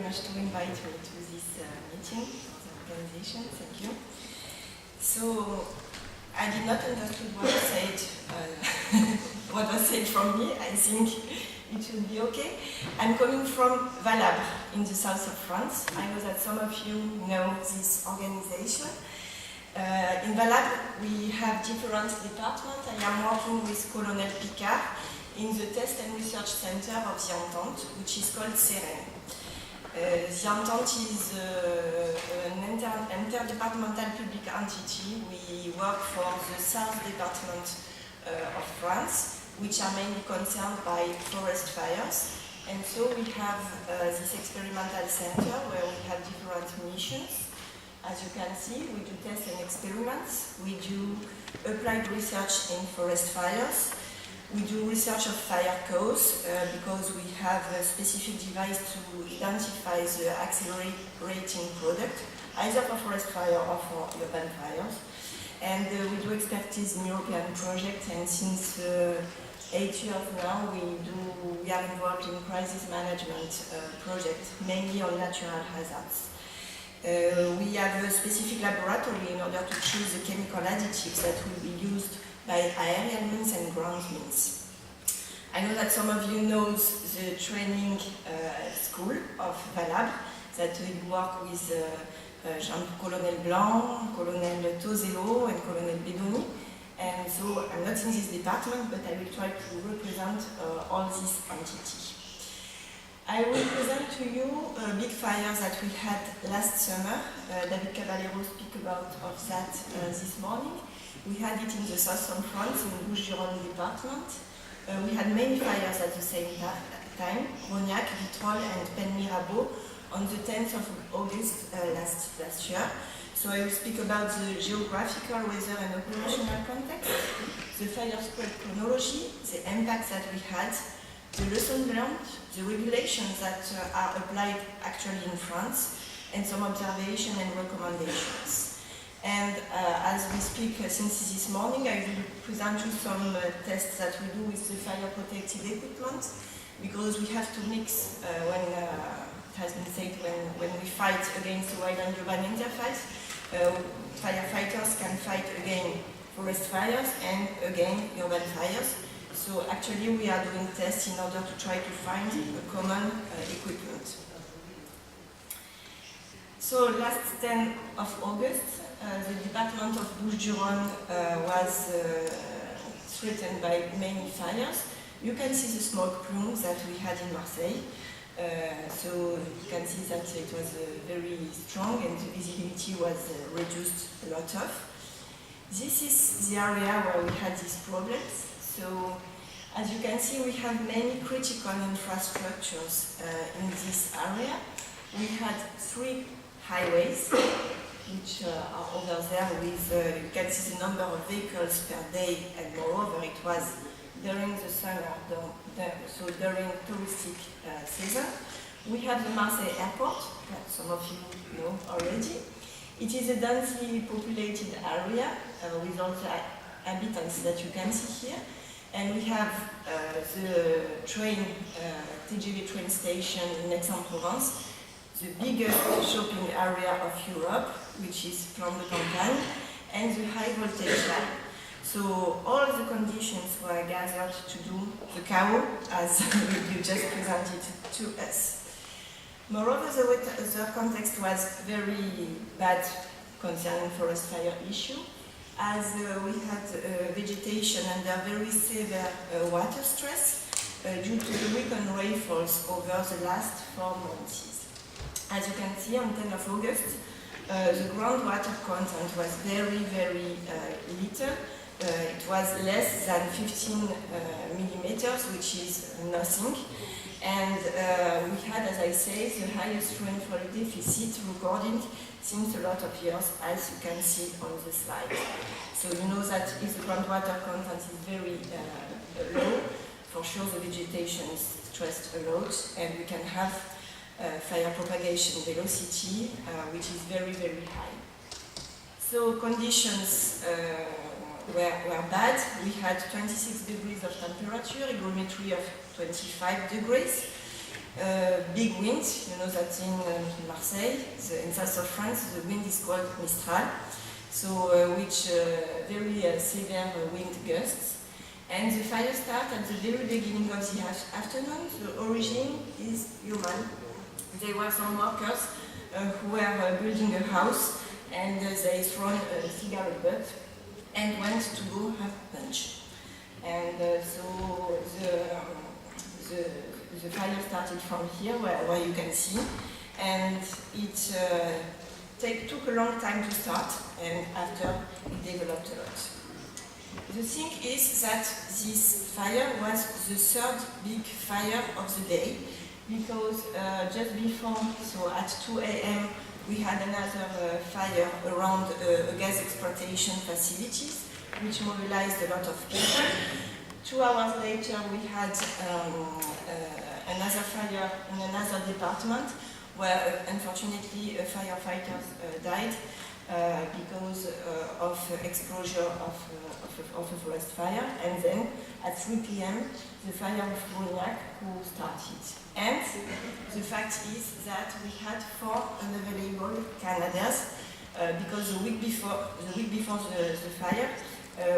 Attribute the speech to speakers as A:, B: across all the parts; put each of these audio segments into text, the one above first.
A: much to invite me to this meeting, for the organization. Thank you. So, I did not understand what was said, what was said from me. I think it will be okay. I'm coming from Valabre in the south of France. I know that some of you know this organization. In Valabre, we have different departments. I am working with Colonel Picard in the Test and Research Center of the Entente, which is called Serene. The Entente is an interdepartmental public entity. We work for the South Department of France, which are mainly concerned by forest fires. And so we have this experimental center where we have different missions. As you can see, we do tests and experiments. We do applied research in forest fires. We do research of fire cause because we have a specific device to identify the accelerating product, either for forest fire or for urban fires. And we do expertise in European projects, and since 8 years now we are involved in crisis management projects, mainly on natural hazards. We have a specific laboratory in order to choose the chemical additives that will be used by aerial means and ground means. I know that some of you know the training school of Valabre, that we work with Colonel Blanc, Colonel Tozelo and Colonel Bedoni. And so I'm not in this department, but I will try to represent all this entity. I will present to you a big fire that we had last summer. David Caballero speak about that this morning. We had it in the southern France, in the Bouches-du-Rhône department. We had many fires at the same time, Rognac, Vitrolles and Pen-Mirabeau, on the 10th of August last year. So I will speak about the geographical, weather and operational context, the fire spread chronology, the impacts that we had, the lessons learned, the regulations that are applied actually in France, and some observations and recommendations. And as we speak since this morning, I will present you some tests that we do with the fire protective equipment, because we have to mix when it has been said when we fight against the wild and urban interface. Firefighters can fight against forest fires and against urban fires. So actually we are doing tests in order to try to find a common equipment. So last 10th of August, the department of Bouches-du-Rhône was threatened by many fires. You can see the smoke plumes that we had in Marseille. So you can see that it was very strong and the visibility was reduced a lot of. This is the area where we had these problems. So as you can see, we have many critical infrastructures in this area. We had 3 highways, which are over there with, you can see the number of vehicles per day, and moreover it was during the summer, so during touristic season. We have the Marseille airport, that some of you know already. It is a densely populated area with all the inhabitants that you can see here. And we have the train, TGV train station in Aix-en-Provence, the biggest shopping area of Europe, which is Plan de Campagne, and the high voltage line. So all the conditions were gathered to do the chaos as you just presented to us. Moreover, the weather context was very bad concerning forest fire issue, as we had vegetation under very severe water stress due to the weekend rainfalls over the last 4 months. As you can see, on 10th of August, the groundwater content was very, very little. It was less than 15 millimeters, which is nothing. And we had, as I say, the highest rainfall deficit recorded since a lot of years, as you can see on the slide. So you know that if the groundwater content is very low, for sure the vegetation is stressed a lot, and we can have fire propagation velocity, which is very, very high. So conditions were bad. We had 26 degrees of temperature, hygrometry of 25 degrees. big wind. You know that in Marseille, in south of France, the wind is called Mistral, so which very severe wind gusts. And the fire starts at the very beginning of the afternoon. The origin is human. There were some workers who were building a house, and they thrown a cigarette butt and went to go have lunch. And so the fire started from here, where you can see, and it took a long time to start, and after it developed a lot. The thing is that this fire was the third big fire of the day, because just before, so at 2 a.m., we had another fire around a gas exploitation facilities, which mobilized a lot of people. 2 hours later, we had another fire in another department, where unfortunately firefighters died because of exposure of a forest fire. And then at 3 p.m. the fire of Problemática started. And the fact is that we had 4 unavailable Canadians because the week before the fire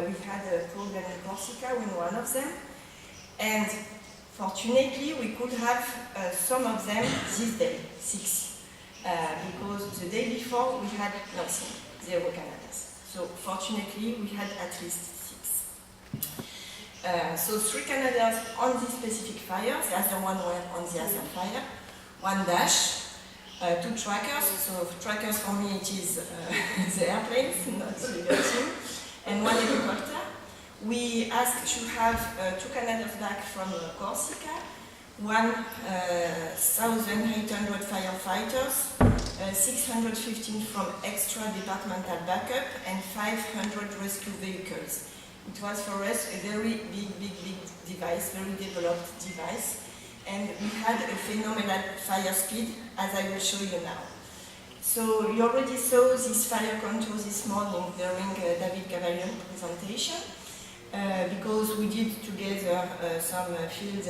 A: we had a problem in Corsica with one of them, and fortunately we could have some of them this day, 6, because the day before we had nothing, 0 Canadians. So fortunately we had at least 6. So 3 Canadians on this specific fire, the other one were on the other fire, 1 dash, 2 trackers. So trackers for me it is the airplanes, not the team, and 1 helicopter. We asked to have 2 Canadians back from Corsica, 1,800 firefighters, 615 from extra departmental backup, and 500 rescue vehicles. It was for us a very big device, very developed device, and we had a phenomenal fire speed, as I will show you now. So you already saw this fire contour this morning during David Cavallier's presentation, because we did together some field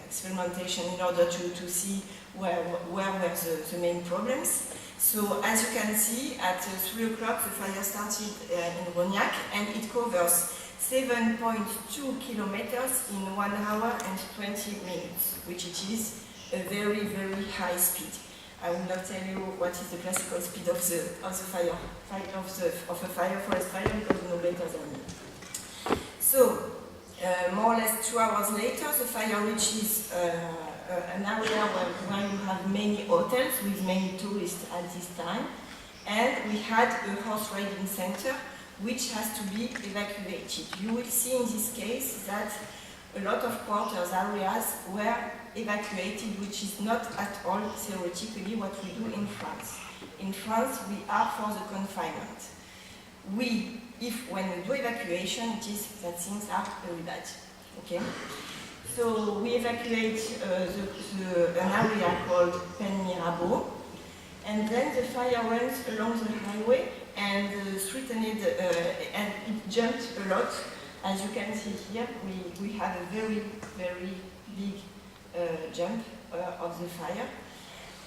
A: experimentation in order to see where were the main problems. So as you can see, at 3 o'clock the fire started in Rognac, and it covers 7.2 kilometers in 1 hour and 20 minutes, which it is a very high speed. I will not tell you what is the classical speed of a forest fire, because you know better than me. So more or less 2 hours later, the fire reaches an area where you have many hotels with many tourists at this time, and we had a horse riding center which has to be evacuated. You will see in this case that a lot of quarters areas were evacuated, which is not at all theoretically what we do in France. In France, we are for the confinement. When we do evacuation, it is that things are very bad. Okay? So we evacuate an area called Painel, and then the fire runs along the highway and threatened, and it jumped a lot. As you can see here, we have a very big jump of the fire,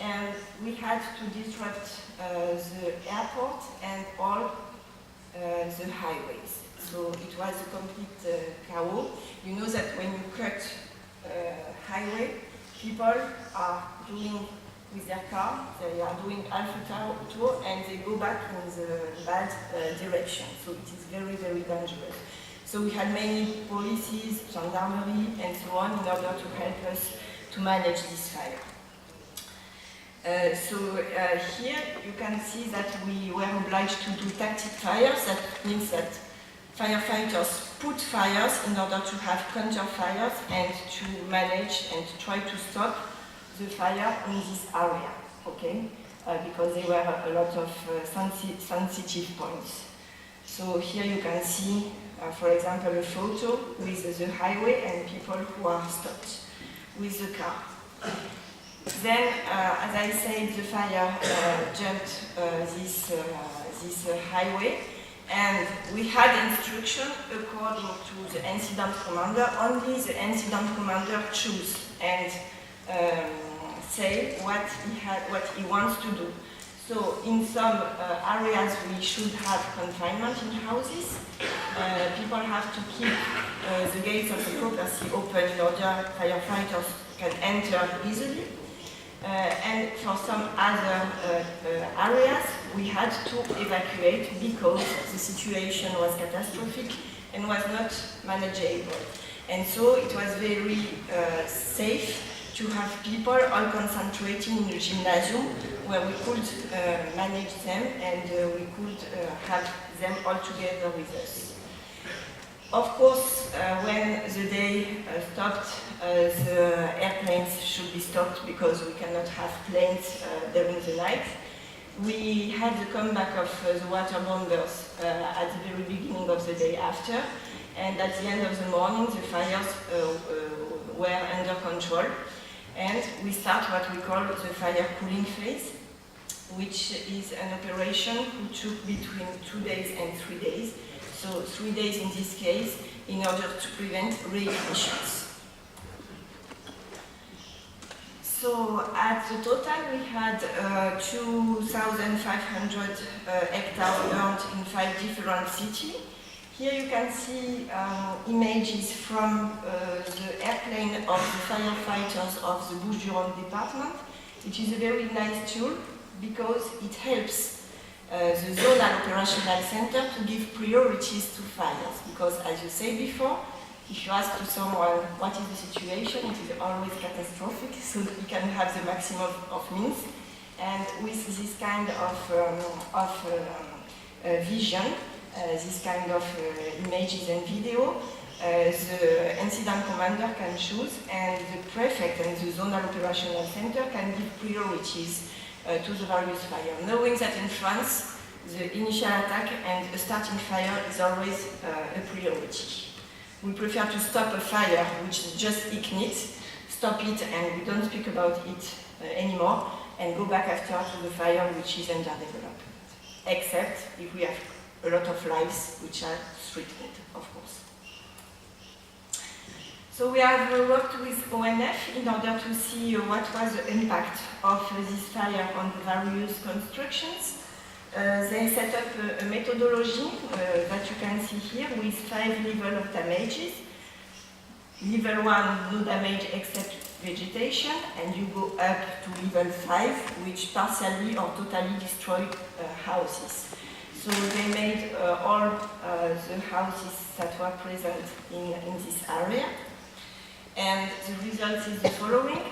A: and we had to disrupt the airport and all the highways. So it was a complete chaos. You know that when you cut highway, people are doing with their car, they are doing half a tour and they go back in the bad direction. So it is very dangerous. So we had many policies, gendarmerie, and so on in order to help us to manage this fire. Here you can see that we were obliged to do tactic fires. That means that firefighters put fires in order to have counter fires and to manage and to try to stop the fire in this area, okay? Because there were a lot of sensitive points. So here you can see, for example, a photo with the highway and people who are stopped with the car. Then, as I said, the fire jumped this highway, And we had instruction according to the incident commander. Only the incident commander choose and say what he wants to do. So in some areas we should have confinement in houses. People have to keep the gates of the property open in order firefighters can enter easily. And for some other areas we had to evacuate because the situation was catastrophic and was not manageable. And so it was very safe to have people all concentrating in the gymnasium where we could manage them and we could have them all together with us. Of course, when the day stopped, the airplanes should be stopped because we cannot have planes during the night. We had the comeback of the water bombers at the very beginning of the day after, and at the end of the morning the fires were under control. And we start what we call the fire cooling phase, which is an operation which took between 2 days and 3 days. So 3 days in this case, in order to prevent reignitions. So at the total we had 2,500 hectares burned in 5 different cities. Here you can see images from the airplane of the firefighters of the Bouches-du-Rhône department. It is a very nice tool because it helps the zonal operational center to give priorities to fires. Because as you said before, if you ask to someone what is the situation, it is always catastrophic, so you can have the maximum of means. And with this kind of vision, this kind of images and video, the incident commander can choose, and the prefect and the zonal operational center can give priorities to the various fires, knowing that in France, the initial attack and a starting fire is always a priority. We prefer to stop a fire which just ignites, stop it and we don't speak about it anymore, and go back after to the fire which is under development. Except if we have a lot of lives which are threatened, of course. So we have worked with ONF in order to see what was the impact of this fire on the various constructions. They set up a methodology that you can see here with 5 levels of damages. Level 1, no damage except vegetation, and you go up to level 5, which partially or totally destroyed houses. So they made all the houses that were present in this area. And the result is the following.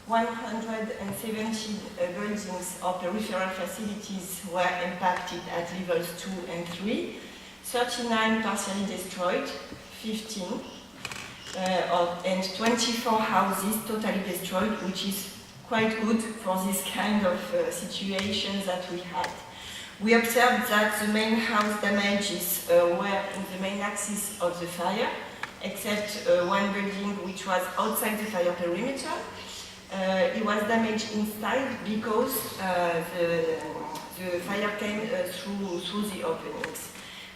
A: 170 buildings or peripheral facilities were impacted at levels 2 and 3. 39 partially destroyed, 15. And 24 houses totally destroyed, which is quite good for this kind of situation that we had. We observed that the main house damages were in the main axis of the fire, except one building which was outside the fire perimeter. It was damaged inside because the fire came through the openings.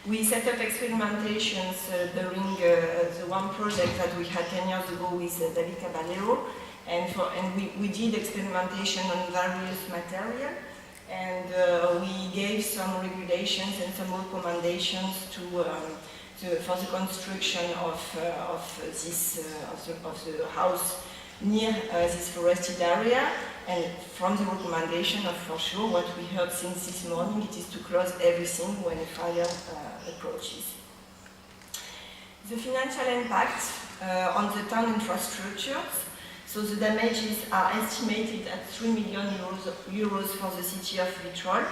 A: We set up experimentations during the one project that we had 10 years ago with David Caballero, and we did experimentation on various material. And we gave some regulations and some recommendations for the construction of the house near this forested area. And from the recommendation of, for sure, what we heard since this morning, it is to close everything when a fire approaches. The financial impact on the town infrastructures. So the damages are estimated at 3 million euros for the city of Vitrolles.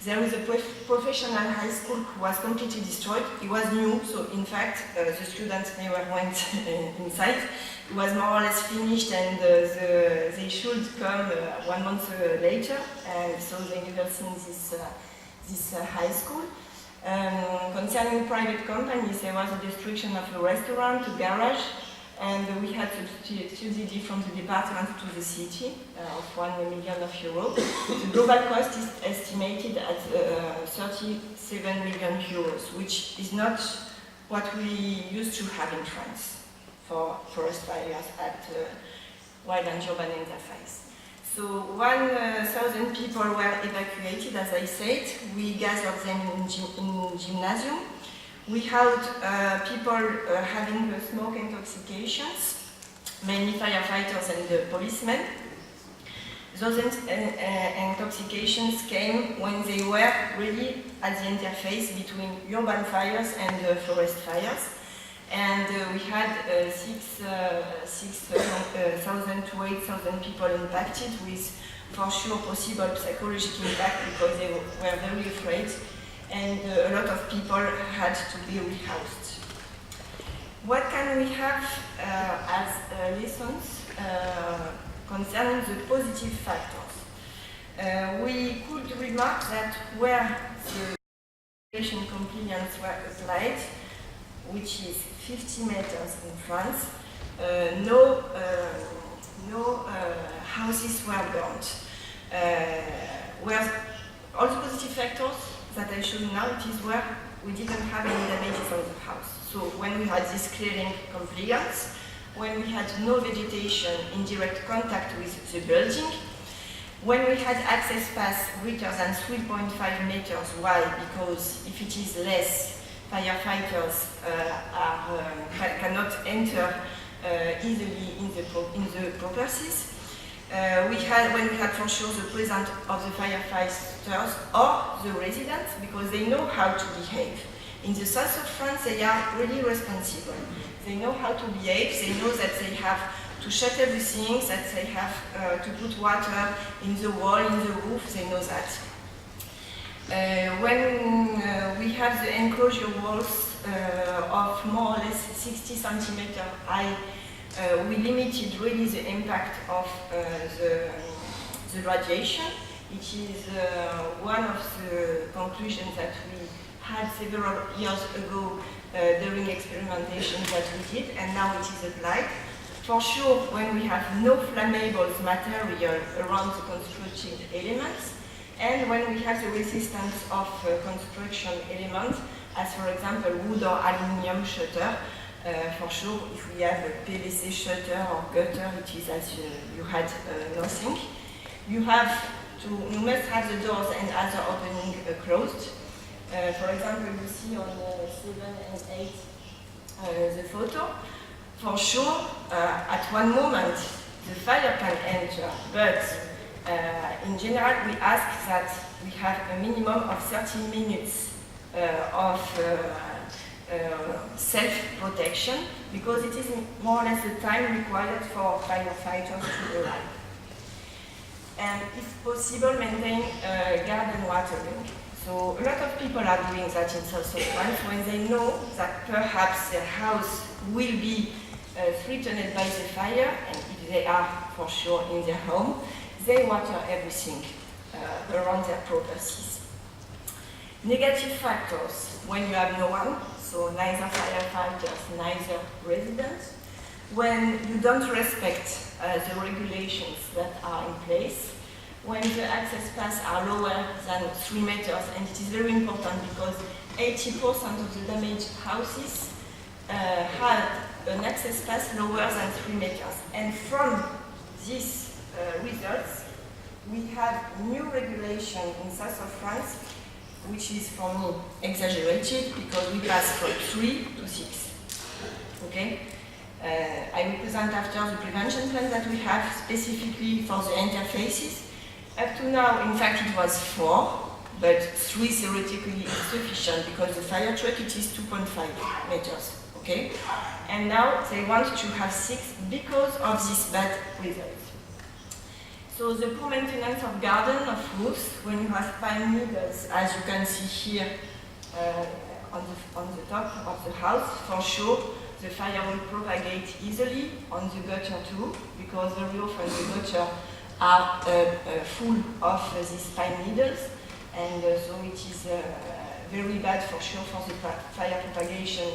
A: There is a professional high school who was completely destroyed. It was new, so in fact the students never went inside. It was more or less finished, and they should come 1 month later, and so they never seen this high school. Concerning private companies, there was a destruction of a restaurant, a garage, and we had subsidy from the department to the city of 1 million euros. The global cost is estimated at 37 million euros, which is not what we used to have in France for forest fires at Wild and Urban Interface. So 1,000 people were evacuated, as I said. We gathered them in gymnasium. We had people having smoke intoxications, mainly firefighters and policemen. Those intoxications came when they were really at the interface between urban fires and forest fires. And we had 6,000 to 8,000 people impacted, with for sure possible psychological impact because they were very afraid, and a lot of people had to be rehoused. What can we have as lessons concerning the positive factors? We could remark that where the regulation compliance were applied, which is 50 meters in France, no houses were burnt. Where all the positive factors that I showed now, it is where we didn't have any damages on the house. So when we had this clearing compliance, when we had no vegetation in direct contact with the building, when we had access pass greater than 3.5 meters. Why? Because if it is less, firefighters cannot enter easily in the properties. When we had for sure the presence of the firefighters or the residents, because they know how to behave. In the south of France, they are really responsible. They know how to behave. They know that they have to shut everything, that they have to put water in the wall, in the roof. They know that. When we have the enclosure walls of more or less 60 centimeters high, we limited really the impact of the radiation. It is one of the conclusions that we had several years ago during experimentation that we did, and now it is applied. For sure, when we have no flammable material around the constructed elements, and when we have the resistance of construction elements, as for example wood or aluminium shutter, for sure if we have a PVC shutter or gutter, it is as you had nothing. You must have the doors and other opening closed. For example, you see on 7 and 8 the photo. For sure, at one moment the fire can enter, but in general, we ask that we have a minimum of 30 minutes of self-protection, because it is more or less the time required for firefighters to arrive. And if possible, maintain garden watering. So a lot of people are doing that in south of France when they know that perhaps their house will be threatened by the fire, and if they are for sure in their home, they water everything around their properties. Negative factors, when you have no one, so neither firefighters, neither residents, when you don't respect the regulations that are in place, when the access paths are lower than 3 meters, and it is very important because 80% of the damaged houses had an access path lower than 3 meters. And from these results, we have new regulation in south of France, which is for me exaggerated because we pass from 3 to 6. Okay? I will present after the prevention plan that we have specifically for the interfaces. Up to now, in fact, it was 4, but 3 theoretically is sufficient because the fire truck, it is 2.5 meters. Okay? And now they want to have 6 because of this bad result. So the poor maintenance of garden, of roofs, when you have pine needles, as you can see here on the top of the house, for sure, the fire will propagate easily on the gutter too, because very often the gutter are full of these pine needles, and so it is very bad for sure for the fire propagation.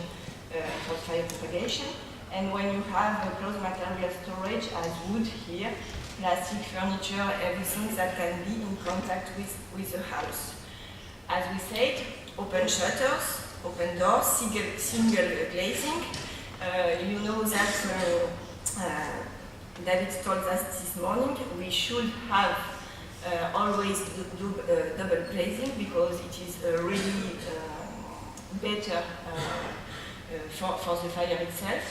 A: And when you have a closed material storage as wood here, plastic, furniture, everything that can be in contact with the house. As we said, open shutters, open doors, single glazing. You know that David told us this morning we should have always double glazing because it is really better for the fire itself.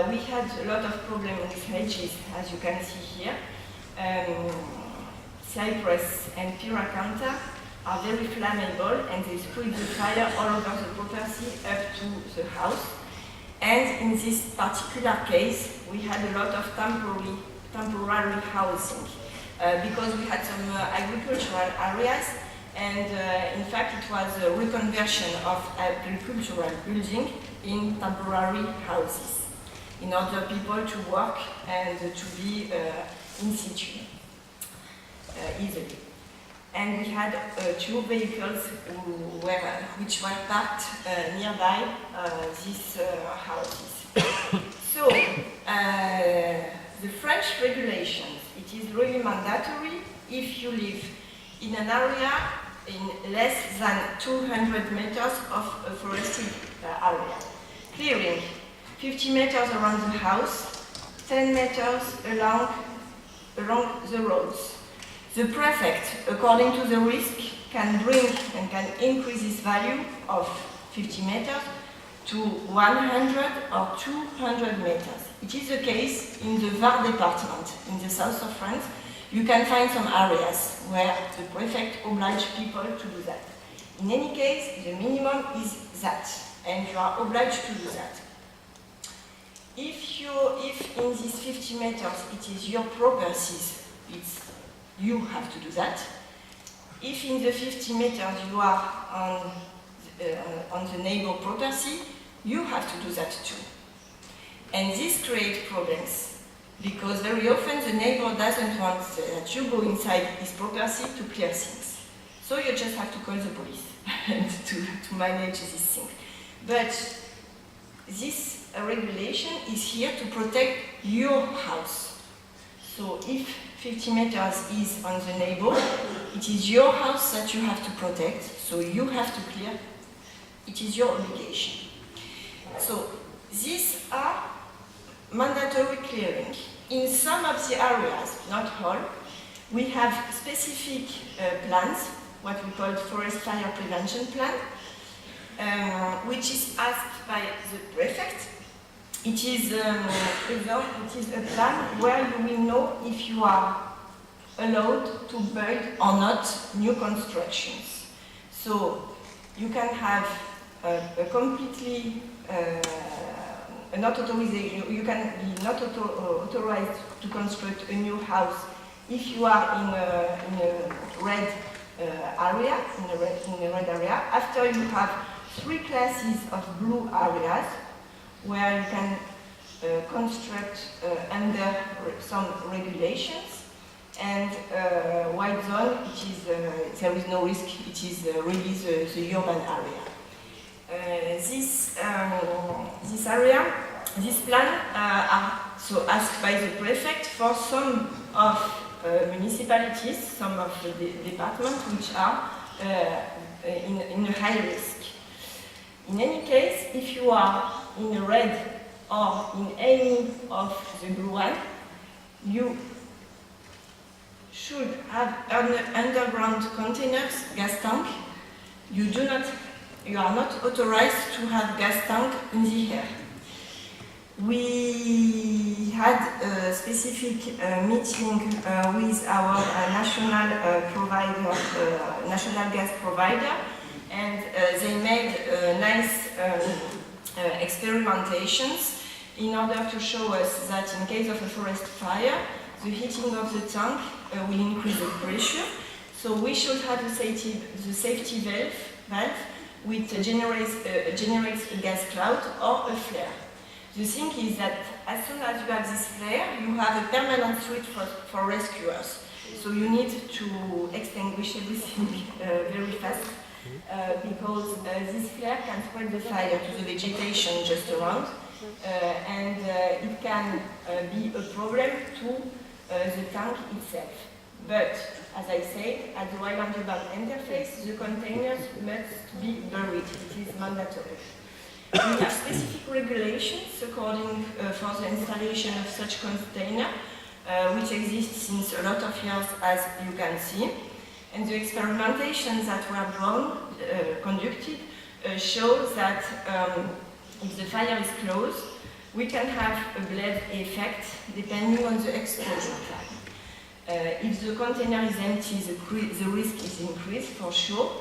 A: We had a lot of problems with hedges, as you can see here. Cypress and pyracantha are very flammable and they spread the fire all over the property up to the house. And in this particular case, we had a lot of temporary housing because we had some agricultural areas, and in fact it was a reconversion of agricultural building in temporary houses in order people to work and to be in situ easily. And we had 2 vehicles which were parked nearby these houses. So, the French regulations, it is really mandatory if you live in an area in less than 200 meters of a forested area. Clearing 50 meters around the house, 10 meters along the roads. The prefect, according to the risk, can bring and can increase this value of 50 meters to 100 or 200 meters. It is the case in the Var department, in the south of France. You can find some areas where the prefect obliges people to do that. In any case, the minimum is that, and you are obliged to do that. If in these 50 meters it is your properties, you have to do that. If in the 50 meters you are on the neighbor property, you have to do that too. And this creates problems, because very often the neighbor doesn't want that you go inside his property to clear things. So you just have to call the police to manage this thing. But this regulation is here to protect your house. So if 50 meters is on the neighbor, it is your house that you have to protect, so you have to clear. It is your obligation. So these are mandatory clearing. In some of the areas, not all, we have specific plans, what we call forest fire prevention plan, which is asked by the prefect. It is a plan where you will know if you are allowed to build or not new constructions. So you can have a completely not authorization. You can be not authorized to construct a new house if you are in a red area. In a red area, after you have 3 classes of blue areas, where you can construct under some regulations, and white zone, which is there is no risk. It is really the urban area. This plan are so asked by the prefect for some of municipalities, some of the departments which are in a high risk. In any case, if you are in red or in any of the blue one, you should have underground containers, gas tank. You are not authorized to have gas tank in the air. We had a specific meeting with our national gas provider, and they made nice experimentations in order to show us that in case of a forest fire, the heating of the tank will increase the pressure. So we should have the safety valve which generates a gas cloud or a flare. The thing is that as soon as you have this flare, you have a permanent threat for rescuers. So you need to extinguish everything very fast because this flare can spread the fire to the vegetation just around, and it can be a problem to the tank itself. But, as I said, at the wildland urban interface, the containers must be buried. It is mandatory. We have specific regulations according for the installation of such container, which exists since a lot of years, as you can see. And the experimentations that were conducted show that if the fire is close, we can have a blade effect depending on the exposure time. If the container is empty, the risk is increased for sure.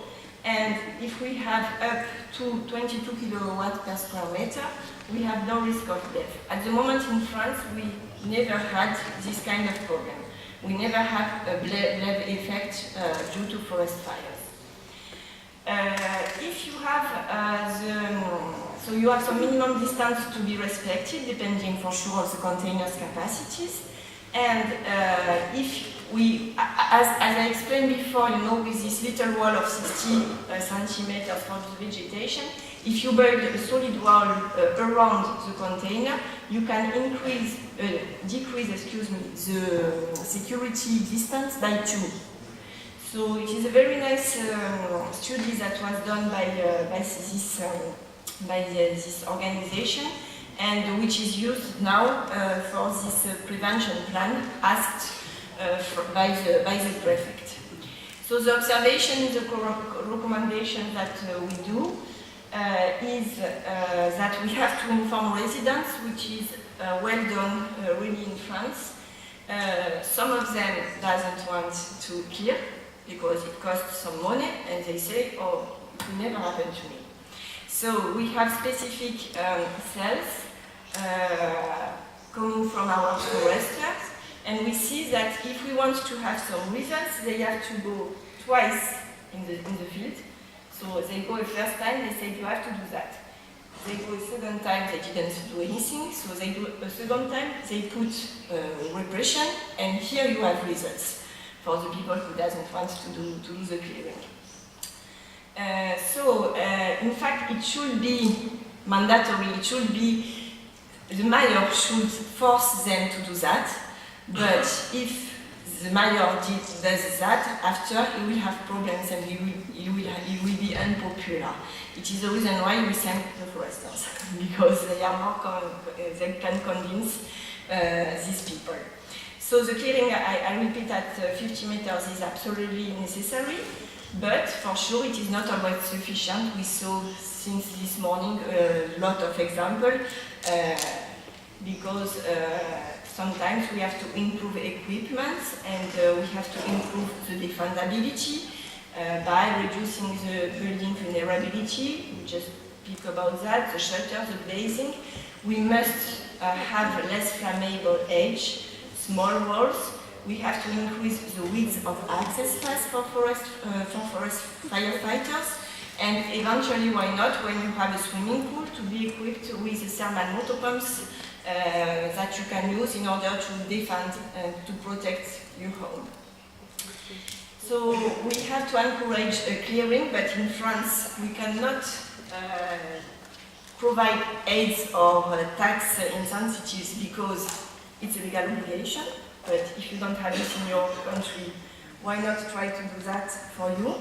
A: And if we have up to 22 kilowatts per square meter, we have no risk of death. At the moment in France, we never had this kind of problem. We never had a blade effect due to forest fires. If you have so you have some minimum distance to be respected, depending for sure on the container's capacities. And if we, as I explained before, you know, with this little wall of 60 centimeters for the vegetation, if you build a solid wall around the container, you can decrease the security distance by 2. So it is a very nice study that was done by this organization, and which is used now for this prevention plan asked by the prefect. So the observation, the recommendation that we do is that we have to inform residents, which is well done really in France. Some of them doesn't want to clear because it costs some money, and they say, oh, it will never happen to me. So we have specific cells coming from our foresters, and we see that if we want to have some results, they have to go twice in the field. So they go a first time, they say you have to do that. They go a second time, they didn't do anything, so they do a second time, they put repression, and here you have results for the people who doesn't want to do the clearing. In fact, it should be mandatory, it should be, the mayor should force them to do that, but if the mayor does that, after he will have problems and he will be unpopular. It is the reason why we thank the foresters, because they are more they can convince these people. So the clearing, I repeat, at 50 meters is absolutely necessary, but for sure it is not always sufficient. We saw since this morning a lot of examples, because sometimes we have to improve equipment, and we have to improve the defendability by reducing the building vulnerability. We just speak about that, the shelter, the glazing. We must have less flammable edge, small walls. We have to increase the width of access paths for forest firefighters, and eventually, why not, when you have a swimming pool, to be equipped with thermal motor pumps that you can use in order to defend and to protect your home. So we have to encourage clearing, but in France we cannot provide aids or tax incentives because it's a legal obligation. But if you don't have it in your country, why not try to do that for you?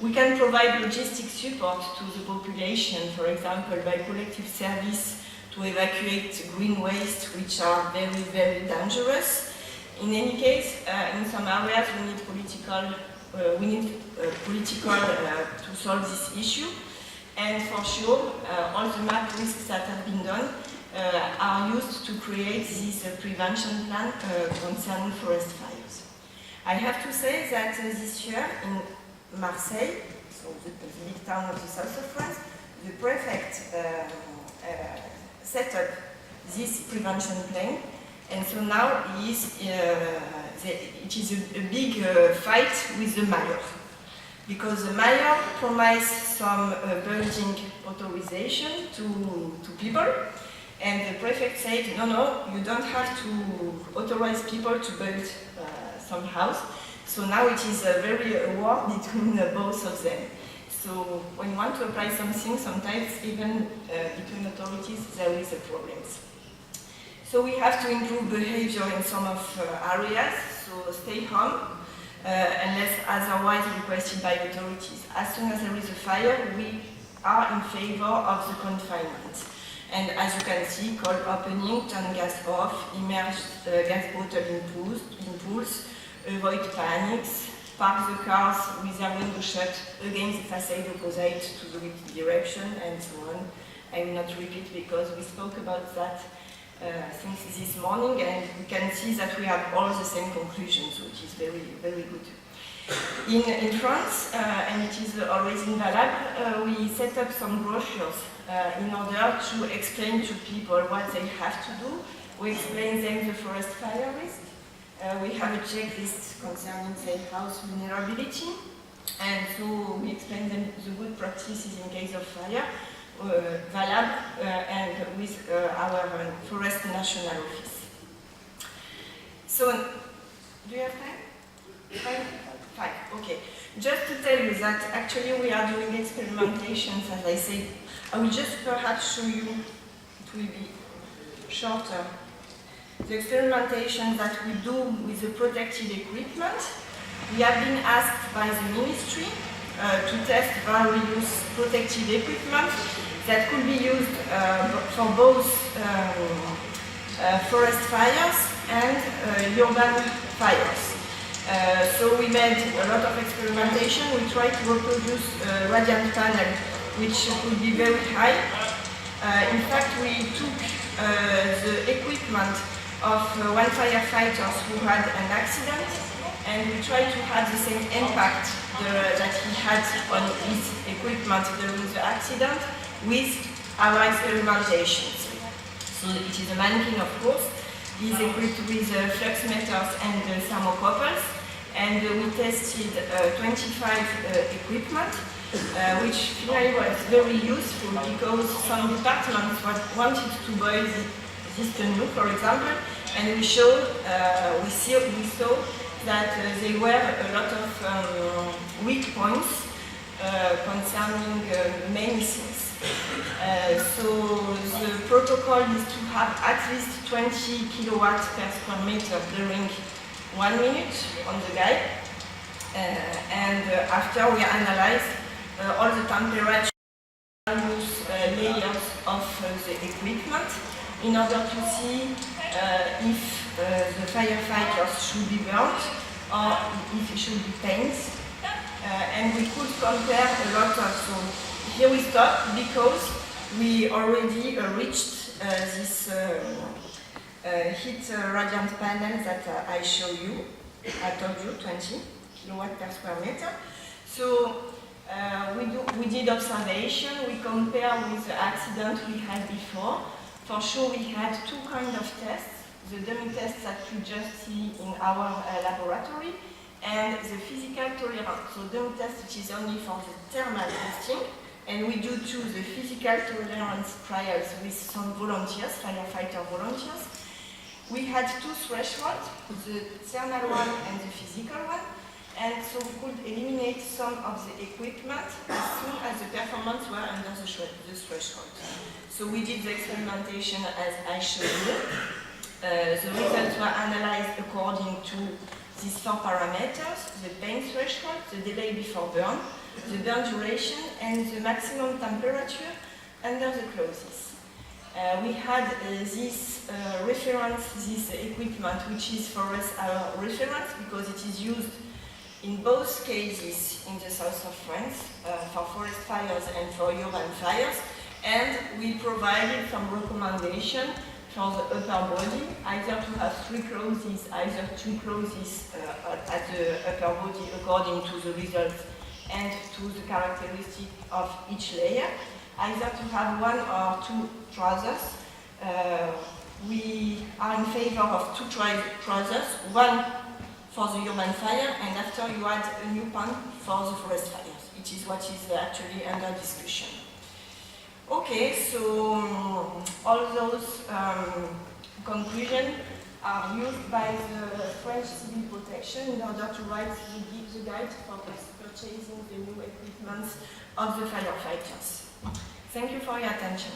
A: We can provide logistic support to the population, for example, by collective service to evacuate green waste, which are very, very dangerous. In any case, in some areas we need political to solve this issue. And for sure, all the map risks that have been done are used to create this prevention plan concerning forest fires. I have to say that this year in Marseille, so the big town of the south of France, the prefect set up this prevention plan, and so now it is a big fight with the mayor, because the mayor promised some building authorization to people, and the prefect said, no, you don't have to authorize people to build some house. So now it is a war between both of them. So when you want to apply something, sometimes even between authorities there is a problems. So we have to improve behavior in some of areas, so stay home, unless otherwise requested by authorities. As soon as there is a fire, we are in favor of the confinement. And as you can see, cold opening, turn gas off, immerse gas bottle in pools, avoid panics, park the cars with their window shut against the facade opposite to the direction, and so on. I will not repeat because we spoke about that since this morning, and we can see that we have all the same conclusions, which is very, very good. In France, and it is always in Valabre, we set up some brochures in order to explain to people what they have to do. We explain them the forest fire risk. We have a checklist concerning safe house vulnerability, and so we explain them the good practices in case of fire, Valabre, and with our Forest National Office. So, do you have time? Fine, okay. Just to tell you that actually we are doing experimentations, as I said. I will just perhaps show you, it will be shorter, the experimentation that we do with the protective equipment. We have been asked by the ministry to test various protective equipment that could be used for both forest fires and urban fires. So we made a lot of experimentation. We tried to reproduce a radiant panel which could be very high. In fact, we took the equipment of one firefighter who had an accident, and we tried to have the same impact that he had on his equipment during the accident with our experimentations. So it is a mannequin, of course. He is equipped with flux meters and thermocouples, and we tested 25 equipment, which finally was very useful because some departments wanted to buy this tenue, for example, and we saw that there were a lot of weak points concerning many things. So the protocol is to have at least 20 kilowatts per square meter during 1 minute on the guide, and after we analyze all the temperature layers of the equipment in order to see if the firefighters should be burnt or if it should be painted. And we could compare a lot of, so here we stop because we already reached this heat radiant panel that I show you. I told you 20 kilowatt per square meter. So we did observation, we compare with the accident we had before. For sure we had two kinds of tests, the dummy test that you just see in our laboratory, and the physical tolerance. So dummy test which is only for the thermal testing, and we do too the physical tolerance trials with some volunteers, firefighter volunteers. We had two thresholds, the thermal one and the physical one, and so we could eliminate some of the equipment as soon as the performance were under the threshold. So we did the experimentation as I showed you. The results were analyzed according to these 4 parameters: the pain threshold, the delay before burn, the burn duration, and the maximum temperature under the clauses. We had this reference, this equipment, which is for us our reference because it is used in both cases in the south of France for forest fires and for urban fires, and we provided some recommendation for the upper body, either to have 3 clauses, either 2 clauses at the upper body according to the results and to the characteristic of each layer, either to have 1 or 2 trousers. We are in favor of 2 trousers, 1 for the urban fire, and after you add a new one for the forest fires, which is what is actually under discussion. Okay, so all those conclusions are used by the French Civil Protection in order to write the guide for purchasing the new equipment of the firefighters. Thank you for your attention.